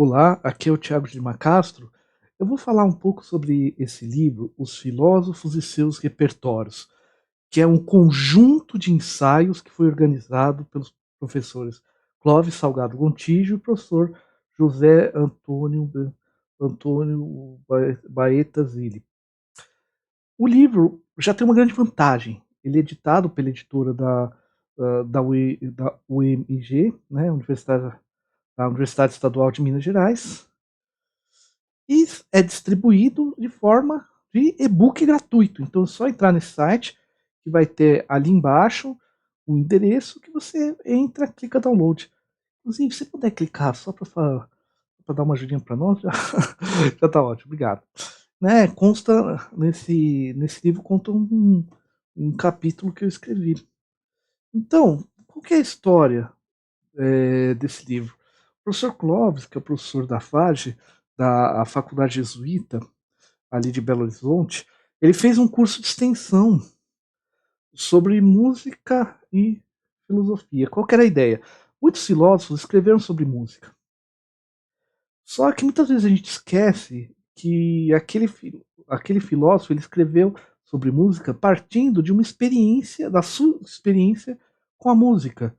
Olá, aqui é o Thiago de Macastro. Eu vou falar um pouco sobre esse livro, Os Filósofos e Seus Repertórios, que é um conjunto de ensaios que foi organizado pelos professores Clóvis Salgado Gontijo e o professor José Antônio Baeta Zilli. O livro já tem uma grande vantagem. Ele é editado pela editora da UMG, né, da Universidade Estadual de Minas Gerais, e é distribuído de forma de e-book gratuito. Então é só entrar nesse site que vai ter ali embaixo o endereço que você entra, clica download. Inclusive, se puder clicar só para dar uma ajudinha para nós, já, já tá ótimo, obrigado. Né, consta nesse livro conta um capítulo que eu escrevi. Então, qual que é a história desse livro? O professor Clóvis, que é o professor da FAGE, da Faculdade Jesuíta, ali de Belo Horizonte, ele fez um curso de extensão sobre música e filosofia. Qual que era a ideia? Muitos filósofos escreveram sobre música. Só que muitas vezes a gente esquece que aquele filósofo ele escreveu sobre música partindo de uma experiência, da sua experiência com a música.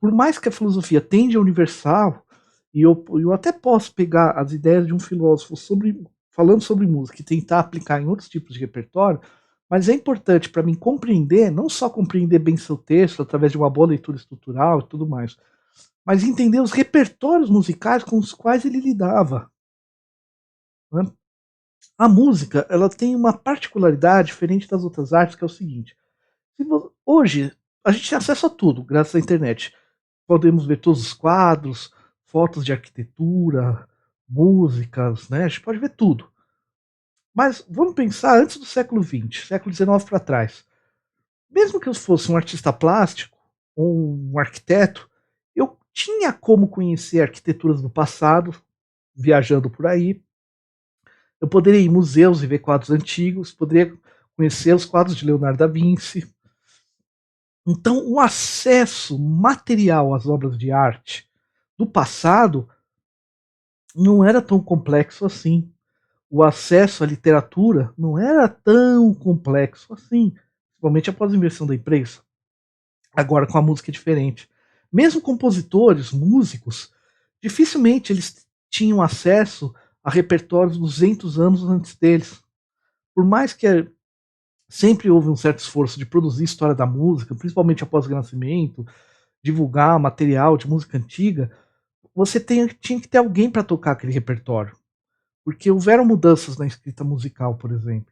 Por mais que a filosofia tende a universal, e eu até posso pegar as ideias de um filósofo falando sobre música e tentar aplicar em outros tipos de repertório, mas é importante para mim compreender, não só compreender bem seu texto através de uma boa leitura estrutural e tudo mais, mas entender os repertórios musicais com os quais ele lidava. Né? A música ela tem uma particularidade diferente das outras artes, que é o seguinte: hoje a gente tem acesso a tudo graças à internet. Podemos ver todos os quadros, fotos de arquitetura, músicas, né? A gente pode ver tudo. Mas vamos pensar antes do século XX, século XIX para trás. Mesmo que eu fosse um artista plástico ou um arquiteto, eu tinha como conhecer arquiteturas do passado, viajando por aí. Eu poderia ir em museus e ver quadros antigos, poderia conhecer os quadros de Leonardo da Vinci. Então, o acesso material às obras de arte do passado não era tão complexo assim. O acesso à literatura não era tão complexo assim, principalmente após a invenção da imprensa. Agora com a música é diferente. Mesmo compositores, músicos, dificilmente eles tinham acesso a repertórios 200 anos antes deles. Por mais que sempre houve um certo esforço de produzir história da música, principalmente após o Renascimento, divulgar material de música antiga, tinha que ter alguém para tocar aquele repertório. Porque houveram mudanças na escrita musical, por exemplo.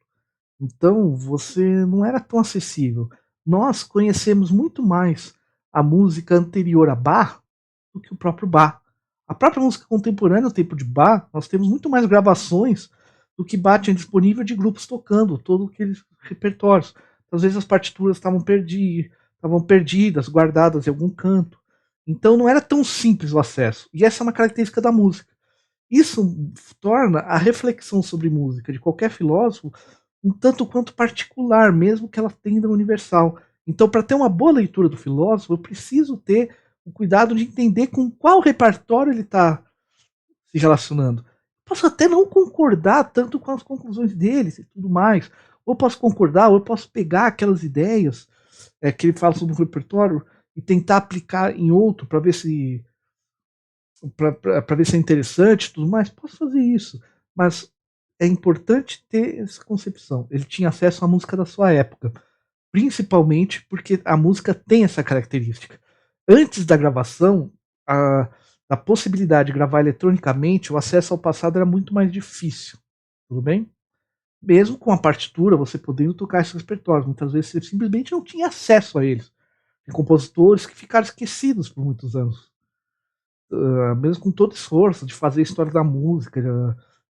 Então, você não era tão acessível. Nós conhecemos muito mais a música anterior a Bach do que o próprio Bach. A própria música contemporânea, no tempo de Bach, nós temos muito mais gravações do que Bach tinha disponível de grupos tocando todos aqueles repertórios. Às vezes as partituras estavam perdidas, guardadas em algum canto. Então não era tão simples o acesso. E essa é uma característica da música. Isso torna a reflexão sobre música de qualquer filósofo um tanto quanto particular, mesmo que ela tenda universal. Então, para ter uma boa leitura do filósofo, eu preciso ter o cuidado de entender com qual repertório ele está se relacionando. Posso até não concordar tanto com as conclusões deles e tudo mais. Ou posso concordar, ou eu posso pegar aquelas ideias que ele fala sobre o repertório e tentar aplicar em outro para ver se para ver se é interessante e tudo mais, posso fazer isso. Mas é importante ter essa concepção. Ele tinha acesso à música da sua época, principalmente porque a música tem essa característica. Antes da gravação, a possibilidade de gravar eletronicamente, o acesso ao passado era muito mais difícil. Tudo bem? Mesmo com a partitura, você podendo tocar esses repertórios, muitas vezes você simplesmente não tinha acesso a eles. Tem compositores que ficaram esquecidos por muitos anos. Mesmo com todo esforço de fazer história da música,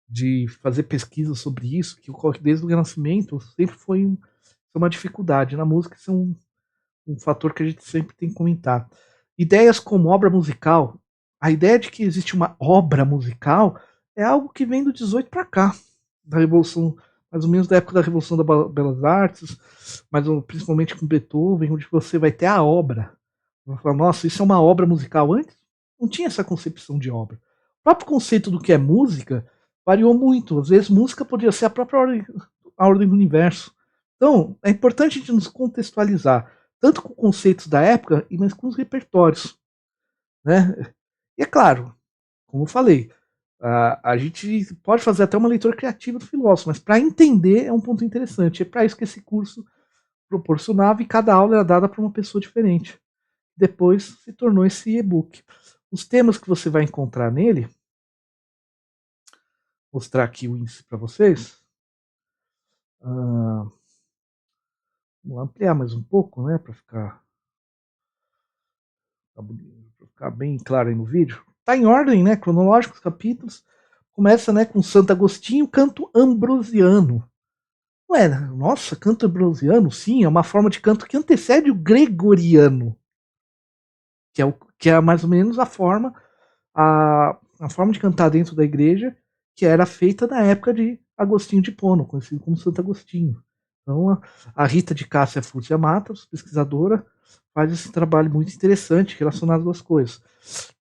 de fazer pesquisa sobre isso, que ocorre desde o Renascimento, sempre foi uma dificuldade. Na música, isso é um fator que a gente sempre tem que comentar. Ideias como obra musical, a ideia de que existe uma obra musical é algo que vem do 18 para cá, da Revolução, mais ou menos da época da Revolução das Belas Artes, mas principalmente com Beethoven, onde você vai ter a obra. Você vai falar, nossa, isso é uma obra musical. Antes não tinha essa concepção de obra. O próprio conceito do que é música variou muito. Às vezes, música podia ser a própria ordem, a ordem do universo. Então, é importante a gente nos contextualizar, tanto com conceitos da época, mas com os repertórios. Né? E é claro, como eu falei, a gente pode fazer até uma leitura criativa do filósofo, mas para entender é um ponto interessante. É para isso que esse curso proporcionava e cada aula era dada para uma pessoa diferente. Depois se tornou esse e-book. Os temas que você vai encontrar nele, vou mostrar aqui o índice para vocês. Vou ampliar mais um pouco, né, para ficar bem claro aí no vídeo. Está em ordem, né, cronológico os capítulos. Começa, né, com Santo Agostinho, canto ambrosiano. Ué, nossa, canto ambrosiano, sim, é uma forma de canto que antecede o gregoriano, que é mais ou menos a forma de cantar dentro da igreja que era feita na época de Agostinho de Hipona, conhecido como Santo Agostinho. Então, a Rita de Cássia Furcia Matos, pesquisadora, faz esse trabalho muito interessante relacionado às duas coisas.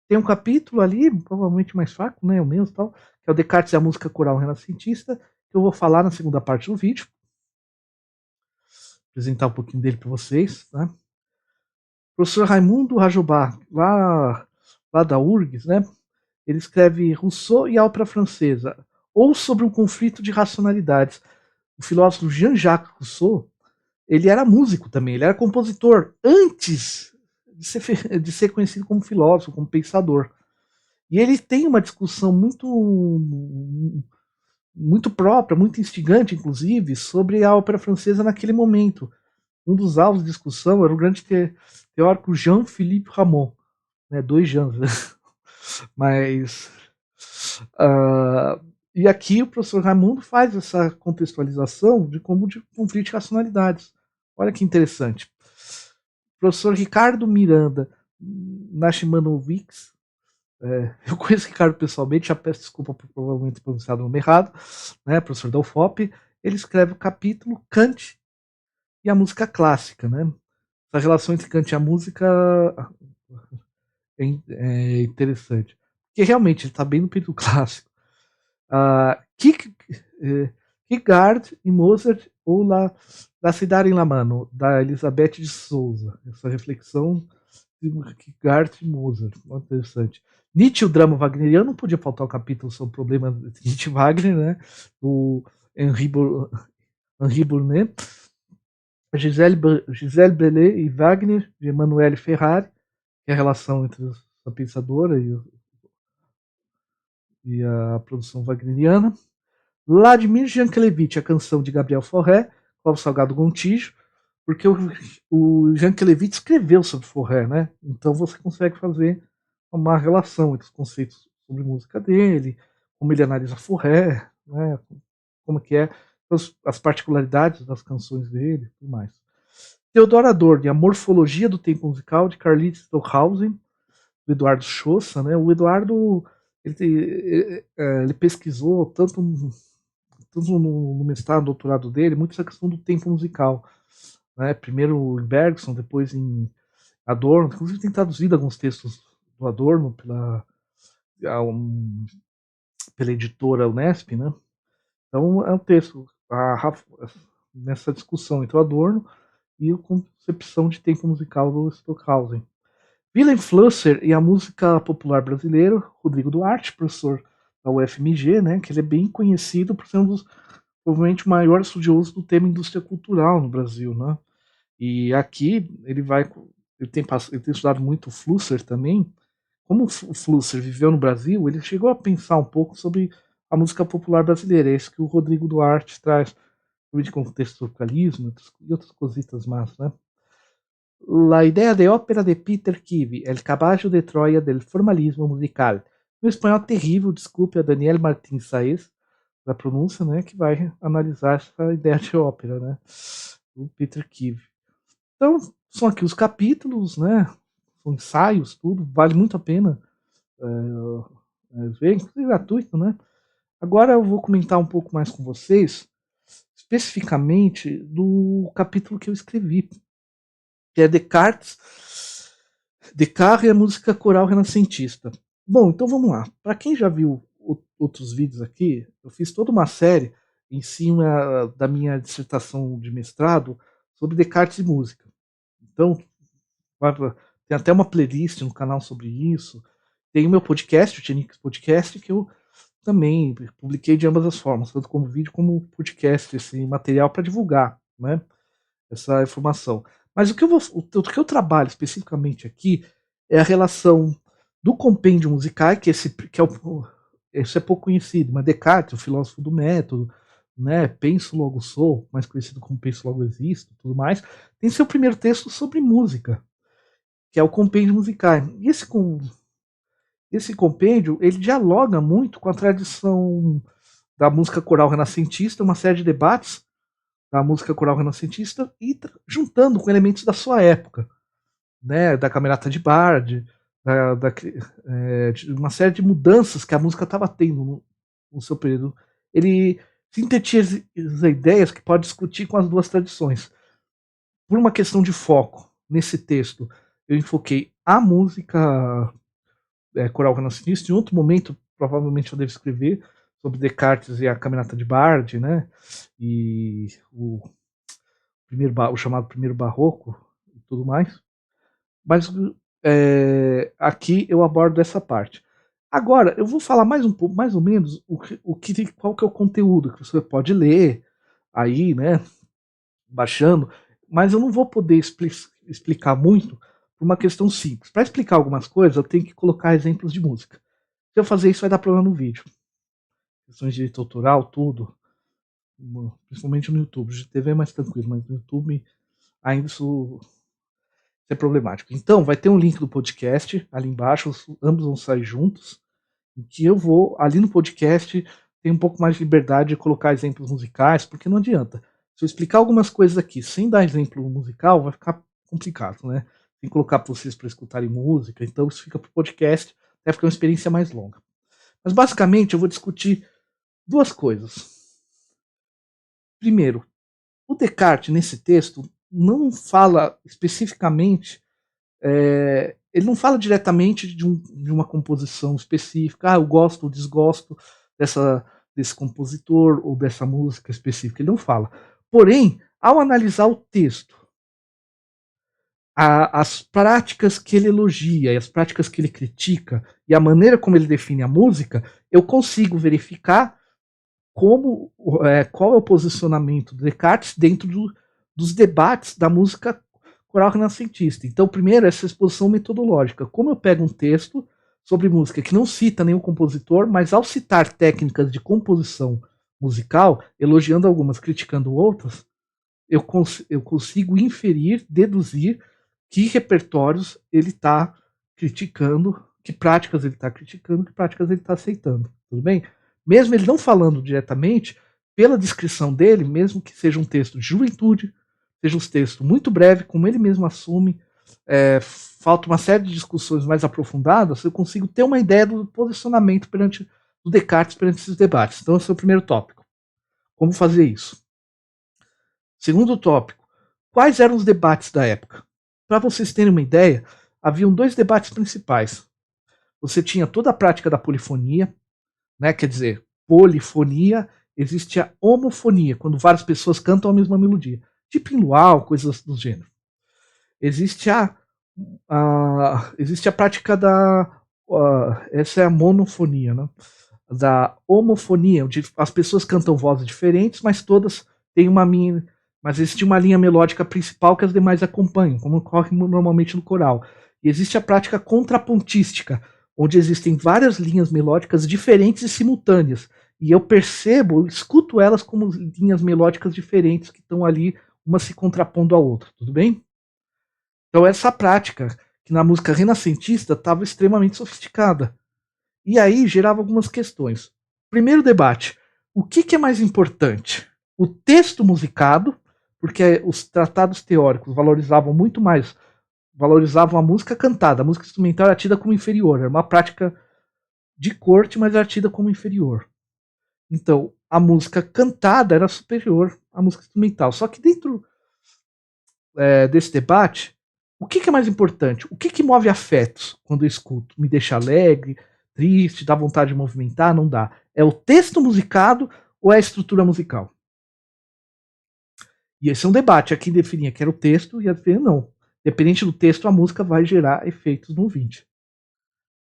Tem um capítulo ali, provavelmente mais fraco, né, o mesmo, tal, que é o Descartes e a música coral renascentista, que eu vou falar na segunda parte do vídeo. Apresentar um pouquinho dele para vocês. Tá? O professor Raimundo Rajobá, lá da URGS, né, ele escreve Rousseau e a ópera francesa, ou sobre um conflito de racionalidades. O filósofo Jean-Jacques Rousseau, ele era músico também, ele era compositor antes de ser conhecido como filósofo, como pensador. E ele tem uma discussão muito própria, muito instigante, inclusive, sobre a ópera francesa naquele momento. Um dos alvos de discussão era o grande teórico Jean-Philippe Rameau, né, dois Jeans, né? Mas e aqui o professor Raimundo faz essa contextualização de como de conflito de racionalidades. Olha que interessante. O professor Ricardo Miranda Nashimanovics, eu conheço o Ricardo pessoalmente, já peço desculpa por provavelmente pronunciado o nome errado, né, professor da UFOP, ele escreve o capítulo Kant e a música clássica, né? Essa relação entre Kant e a música é interessante. Porque realmente ele está bem no período clássico. Kierkegaard e Mozart ou La Cidade em La Mano, da Elizabeth de Souza. Essa reflexão de Kierkegaard e Mozart. Muito interessante. Nietzsche, o drama wagneriano, não podia faltar o capítulo sobre o problema de Nietzsche e Wagner, né? Do Henri Bournet. Gisele Brelet e Wagner, de Emanuele Ferrari, que é a relação entre a pensadora e a produção wagneriana. Vladimir Jankelevich, a canção de Gabriel Fauré, Cláudio Salgado Gontijo, porque o Jankelevich escreveu sobre Fauré, né? Então você consegue fazer uma relação entre os conceitos sobre música dele, como ele analisa Fauré, né? Como que é as particularidades das canções dele e tudo mais. Theodor Adorno, a morfologia do tempo musical, de Carlyle Stockhausen, do Eduardo Choça, né? O Eduardo ele pesquisou tanto no mestrado, doutorado dele, muito essa questão do tempo musical. Né? Primeiro em Bergson, depois em Adorno. Inclusive tem traduzido alguns textos do Adorno pela editora Unesp. Né? Então é um texto nessa discussão entre o Adorno e a concepção de tempo musical do Stockhausen. Wilhelm Flusser e a música popular brasileira, Rodrigo Duarte, professor da UFMG, né, que ele é bem conhecido por ser um dos provavelmente o maior estudioso do tema indústria cultural no Brasil, né? E aqui ele tem estudado muito o Flusser também. Como o Flusser viveu no Brasil, ele chegou a pensar um pouco sobre a música popular brasileira. É isso que o Rodrigo Duarte traz, de contextualismo e outras cositas más, né? La idea de ópera de Peter Kivy, El caballo de Troia del formalismo musical. No espanhol terrível, desculpe a Daniel Martins Saez, da pronúncia, né, que vai analisar essa ideia de ópera, né, do Peter Kivy. Então, são aqui os capítulos, né, são ensaios, tudo, vale muito a pena ver, inclusive gratuito, né. Agora eu vou comentar um pouco mais com vocês, especificamente do capítulo que eu escrevi, que é Descartes e a música coral renascentista. Bom, então vamos lá. Para quem já viu outros vídeos aqui, eu fiz toda uma série em cima da minha dissertação de mestrado sobre Descartes e música. Então, tem até uma playlist no canal sobre isso. Tem o meu podcast, o Tianix Podcast, que eu também publiquei de ambas as formas, tanto como vídeo como podcast, esse material para divulgar, né, essa informação. Mas o que eu trabalho especificamente aqui é a relação do compêndio musical, que é esse é pouco conhecido, mas Descartes, o filósofo do método, né, Penso Logo Sou, mais conhecido como Penso Logo Existo, tudo mais, tem seu primeiro texto sobre música, que é o compêndio musical. E esse compêndio ele dialoga muito com a tradição da música coral renascentista, uma série de debates da música coral renascentista e juntando com elementos da sua época, né, da camerata de Bard, de uma série de mudanças que a música estava tendo no seu período. Ele sintetiza ideias que pode discutir com as duas tradições. Por uma questão de foco, nesse texto, eu enfoquei a música coral renascentista. Em outro momento, provavelmente eu devo escrever sobre Descartes e a camerata de Bard, né? E o chamado primeiro barroco e tudo mais. Mas aqui eu abordo essa parte. Agora, eu vou falar mais um pouco, mais ou menos, qual que é o conteúdo que você pode ler aí, né? Baixando, mas eu não vou poder explicar muito por uma questão simples. Para explicar algumas coisas, eu tenho que colocar exemplos de música. Se eu fazer isso, vai dar problema no vídeo. Questões de direito autoral, tudo. Principalmente no YouTube. De TV é mais tranquilo, mas no YouTube ainda isso é problemático. Então, vai ter um link do podcast ali embaixo, ambos vão sair juntos, em que eu vou, ali no podcast, ter um pouco mais de liberdade de colocar exemplos musicais, porque não adianta. Se eu explicar algumas coisas aqui sem dar exemplo musical, vai ficar complicado, né? Tem que colocar para vocês para escutarem música, então isso fica para o podcast, até porque é uma experiência mais longa. Mas basicamente eu vou discutir duas coisas. Primeiro, o Descartes, nesse texto, não fala especificamente, ele não fala diretamente de uma composição específica, eu gosto ou desgosto desse compositor ou dessa música específica, ele não fala. Porém, ao analisar o texto, as práticas que ele elogia e as práticas que ele critica e a maneira como ele define a música, eu consigo verificar qual é o posicionamento do Descartes dentro dos debates da música coral renascentista. Então, primeiro, essa exposição metodológica. Como eu pego um texto sobre música que não cita nenhum compositor, mas ao citar técnicas de composição musical, elogiando algumas, criticando outras, eu consigo inferir, deduzir que repertórios ele está criticando, que práticas ele está criticando, que práticas ele está aceitando. Tudo bem? Mesmo ele não falando diretamente, pela descrição dele, mesmo que seja um texto de juventude, seja um texto muito breve, como ele mesmo assume, falta uma série de discussões mais aprofundadas, eu consigo ter uma ideia do posicionamento do Descartes perante esses debates. Então, esse é o primeiro tópico. Como fazer isso? Segundo tópico, quais eram os debates da época? Para vocês terem uma ideia, haviam dois debates principais. Você tinha toda a prática da polifonia, né? Quer dizer, polifonia, existe a homofonia, quando várias pessoas cantam a mesma melodia. Tipo em luau, coisas do gênero. Existe existe a prática essa é a monofonia, né? Da homofonia, onde as pessoas cantam vozes diferentes, mas todas têm mas existe uma linha melódica principal que as demais acompanham, como ocorre normalmente no coral. E existe a prática contrapontística, onde existem várias linhas melódicas diferentes e simultâneas. E eu escuto elas como linhas melódicas diferentes que estão ali, uma se contrapondo à outra, tudo bem? Então essa prática, que na música renascentista estava extremamente sofisticada. E aí gerava algumas questões. Primeiro debate: o que é mais importante? O texto musicado, porque os tratados teóricos valorizavam a música cantada. A música instrumental era tida como inferior, era uma prática de corte, mas era tida como inferior. Então, a música cantada era superior à música instrumental. Só que dentro desse debate, o que é mais importante? O que move afetos quando eu escuto? Me deixa alegre? triste, dá vontade de movimentar, não dá. É o texto musicado ou é a estrutura musical? E esse é um debate. Aqui definia que era o texto e a definia não. Dependente do texto, a música vai gerar efeitos no ouvinte.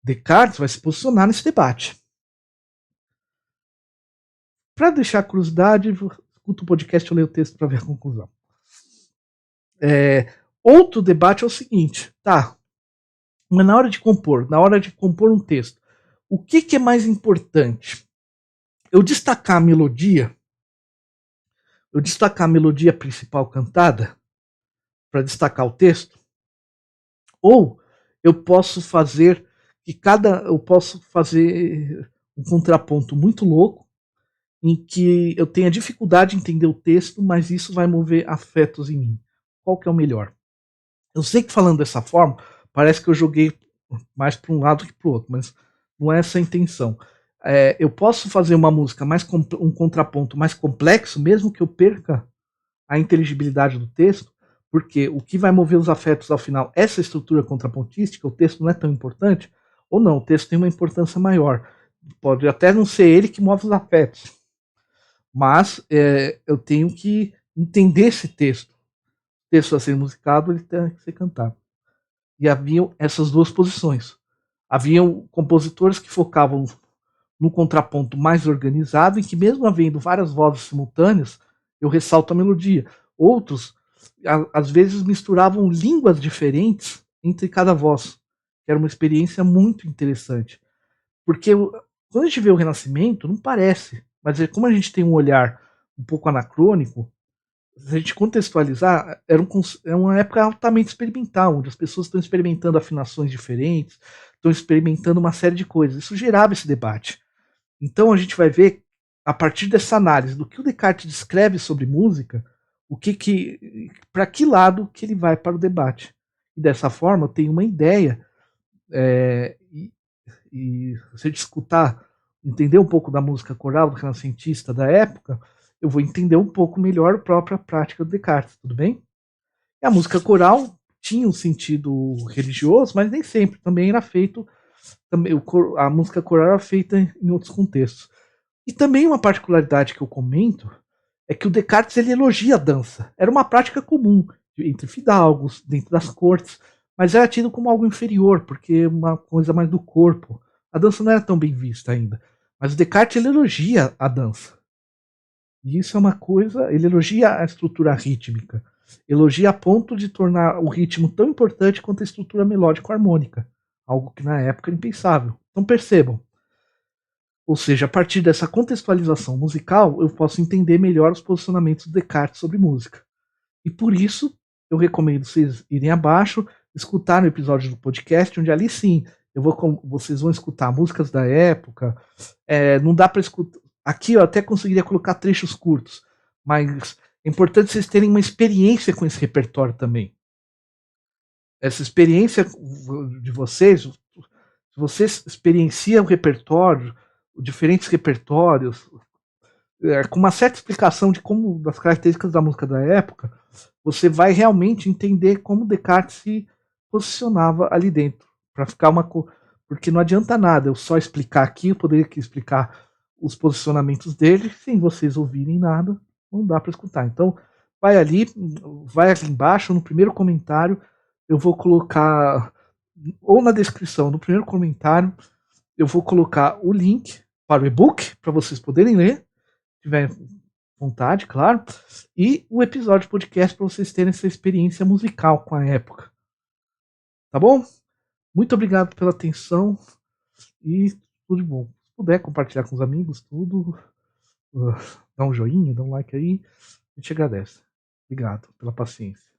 Descartes vai se posicionar nesse debate. Para deixar a curiosidade, escuta o podcast, eu leio o texto para ver a conclusão. Outro debate é o seguinte, tá? Mas na hora de compor um texto, o que é mais importante? Eu destacar a melodia principal cantada para destacar o texto, ou eu posso fazer um contraponto muito louco em que eu tenha dificuldade de entender o texto, mas isso vai mover afetos em mim. Qual que é o melhor? Eu sei que falando dessa forma, parece que eu joguei mais para um lado que para o outro, mas não é essa a intenção. Eu posso fazer uma música um contraponto mais complexo, mesmo que eu perca a inteligibilidade do texto, porque o que vai mover os afetos ao final, essa estrutura contrapontística, o texto não é tão importante, ou não, o texto tem uma importância maior. Pode até não ser ele que move os afetos, mas eu tenho que entender esse texto. O texto a ser musicado, ele tem que ser cantado. E haviam essas duas posições. Haviam compositores que focavam no contraponto mais organizado, em que mesmo havendo várias vozes simultâneas, eu ressalto a melodia. Outros, às vezes, misturavam línguas diferentes entre cada voz, que era uma experiência muito interessante. Porque quando a gente vê o Renascimento, não parece, mas como a gente tem um olhar um pouco anacrônico, se a gente contextualizar, é uma época altamente experimental, onde as pessoas estão experimentando afinações diferentes, estão experimentando uma série de coisas. Isso gerava esse debate. Então a gente vai ver, a partir dessa análise do que o Descartes descreve sobre música, para que lado que ele vai para o debate. E dessa forma eu tenho uma ideia, e se eu escutar, entender um pouco da música coral do renascentista da época, eu vou entender um pouco melhor a própria prática do Descartes, tudo bem? E a música coral tinha um sentido religioso, mas nem sempre. Também era feito, a música coral era feita em outros contextos. E também uma particularidade que eu comento é que o Descartes ele elogia a dança. Era uma prática comum entre fidalgos, dentro das cortes, mas era tido como algo inferior, porque é uma coisa mais do corpo. A dança não era tão bem vista ainda. Mas o Descartes ele elogia a dança. E isso é uma coisa, ele elogia a estrutura rítmica. Elogia a ponto de tornar o ritmo tão importante quanto a estrutura melódico-harmônica. Algo que na época era impensável. Então percebam. Ou seja, a partir dessa contextualização musical, eu posso entender melhor os posicionamentos do Descartes sobre música. E por isso, eu recomendo vocês irem abaixo, escutar no episódio do podcast, onde ali sim, vocês vão escutar músicas da época. Não dá para escutar. Aqui eu até conseguiria colocar trechos curtos, mas é importante vocês terem uma experiência com esse repertório também. Essa experiência de vocês, se vocês experienciam o repertório, diferentes repertórios, com uma certa explicação de como das características da música da época, você vai realmente entender como Descartes se posicionava ali dentro, para ficar porque não adianta nada eu só explicar aqui, eu poderia aqui explicar os posicionamentos dele, sem vocês ouvirem nada, não dá para escutar. Então, vai ali embaixo, no primeiro comentário, eu vou colocar, ou na descrição, no primeiro comentário, eu vou colocar o link para o e-book, para vocês poderem ler, se tiver vontade, claro, e o episódio de podcast para vocês terem essa experiência musical com a época. Tá bom? Muito obrigado pela atenção e tudo de bom. Se puder compartilhar com os amigos, tudo, dá um joinha, dá um like aí, a gente agradece. Obrigado pela paciência.